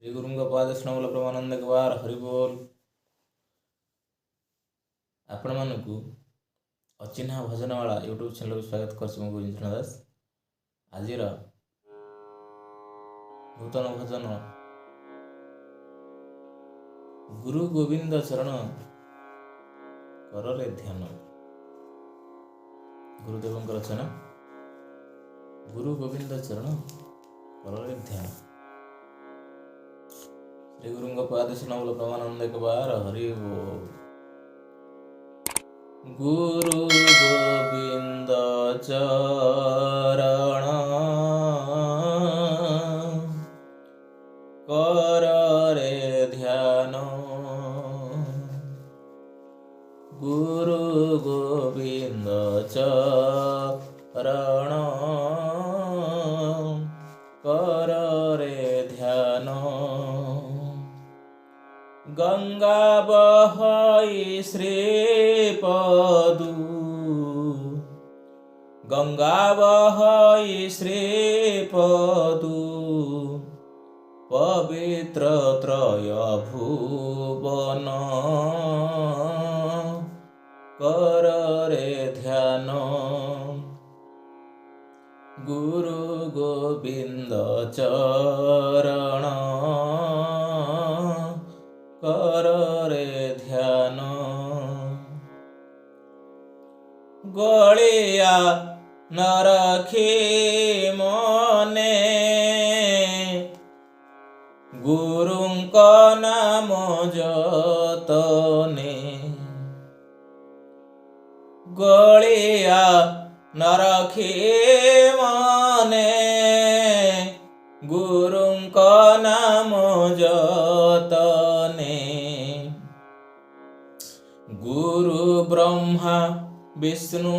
श्री गुरुंग पाद स्नवल प्रमानंद एक बार हरि बोल। आपण मानकु अचिन्हा भजनवाला यूट्यूब चैनल स्वागत करछि। मु गोविंद दास आज नूतन भजन गुरु गोविंद चरण कररे ध्यान। गुरुदेव रचना गुरु गोविंद चरण कररे ध्यान। श्री गुरुंग पाद स्नवल प्रमानंद एक बार हरि बोल। गुरु गोविंद चरण कररे ध्यान। गुरु गोविंद चरण कररे ध्यान। गंगा बहई श्रीपदु गंगा बहई श्रीपदु पवित्र त्रय भुवन कररे ध्यान। गुरु गोविंद चरण कररे ध्यान। गलिया न रखी मने गुरुंक नाम जतने। गलिया न रखी मने गुरुंक नाम जतने। गुरु ब्रह्मा विष्णु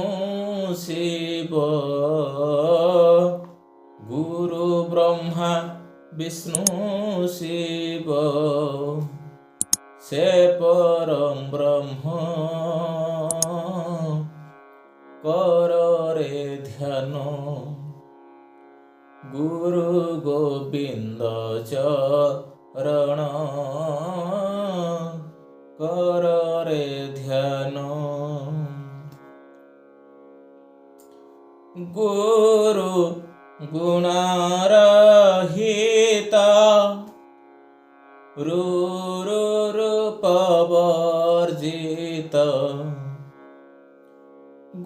शिव गुरु ब्रह्मा विष्णु शिव से परम ब्रह्म कररे ध्यान। गुरु गोविंद चरण कररे ध्यान। गुरु गुणरहित रूप वर्जित।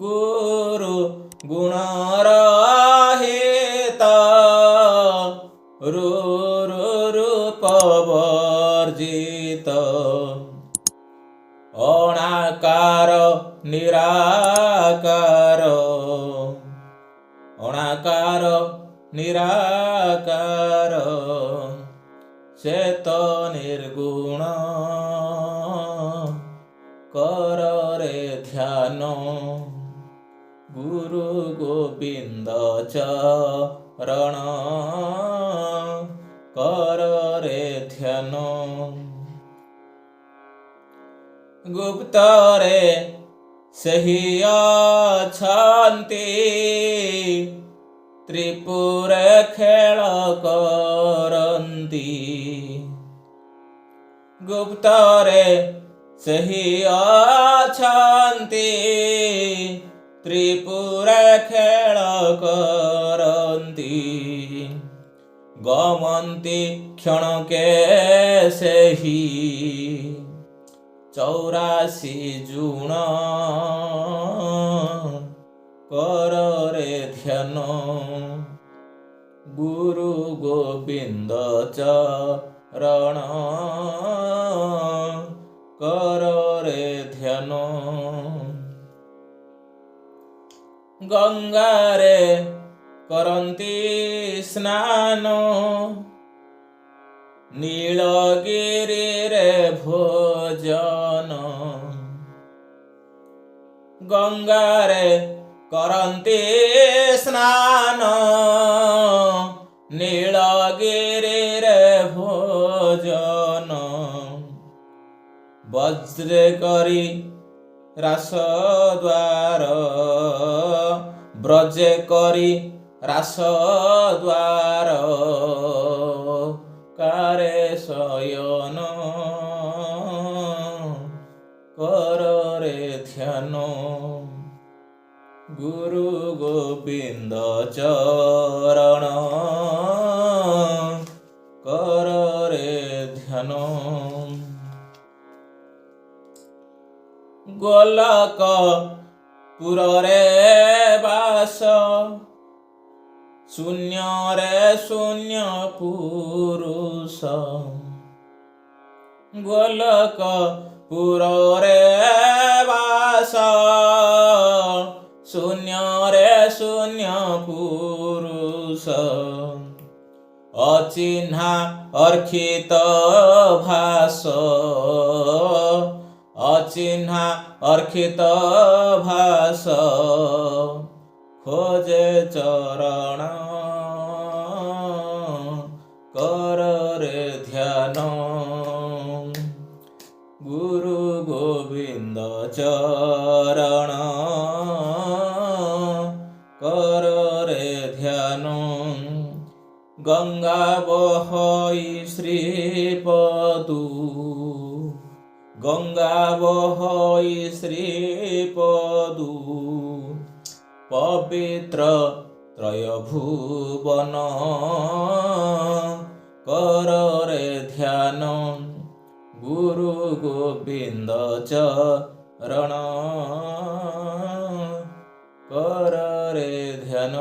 गुरु गुणरहित रूप वर्जित। अनाकार निराकार अनाकार निराकार चेत निर्गुण कररे ध्यान। गुरु गोविंद चरण कररे ध्यान। गुप्तरे सही अछन्ति त्रिपुर खेल करन्ति। गुप्तरे सही अछन्ति त्रिपुर खेल करन्ति। गमन्ति क्षणके सही 84 जूण कररे ध्यान। गुरु गोविंद चरण कररे ध्यान। गंगारे करन्ति स्नान नीलगिरी रे भोजन। गंगारे करन्ति स्नान नीलगिरी रे भोजन। वज्र करी रास द्वार ब्रजे करी रास द्वार का ନିଦ୍ରାରେ ଶୟନ କରରେ ଧ୍ୟାନ ଗୁରୁ ଗୋବିନ୍ଦ ଚରଣ କରରେ ଧ୍ୟାନ ଗୋଲକ ପୁରରେ ବାସ ଶୂନ୍ୟରେ ଶୂନ୍ୟ ପୁରୁଷ ଗୋଲକ ପୁରରେ ବାସ ଶୂନ୍ୟରେ ଶୂନ୍ୟ ପୁରୁଷ ଅଚିହ୍ନା ଅର୍ଖିତ ଭାସ ଅଚିହ୍ନା ଅର୍ଖିତ ଭାସ ଖୋଜେ ଚରଣ କରରେ ଧ୍ୟାନ ଗୁରୁ ଗୋବିନ୍ଦ ଚରଣ କରରେ ଧ୍ୟାନ ଗଙ୍ଗା ବହଇ ଶ୍ରୀପଦୁ ଗଙ୍ଗା ବହଇ ଶ୍ରୀପଦୁ ପବିତ୍ର ତ୍ରୟଭୁବନ କରରେ ଧ୍ୟାନ ଗୁରୁ ଗୋବିନ୍ଦ ଚରଣ କରରେ ଧ୍ୟାନ।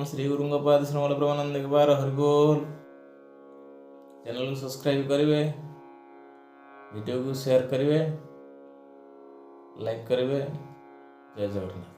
ଶ୍ରୀ ଗୁରୁଙ୍କ ପାଦ ଶ୍ରମଳ ପ୍ରେମାନନ୍ଦ ବାର ହରିବୋଲ। ଚ୍ୟାନେଲକୁ ସବସ୍କ୍ରାଇବ କରିବେ, ଭିଡ଼ିଓକୁ ସେୟାର କରିବେ, ଲାଇକ୍ କରିବେ। ଜୟ ଜଗନ୍ନାଥ।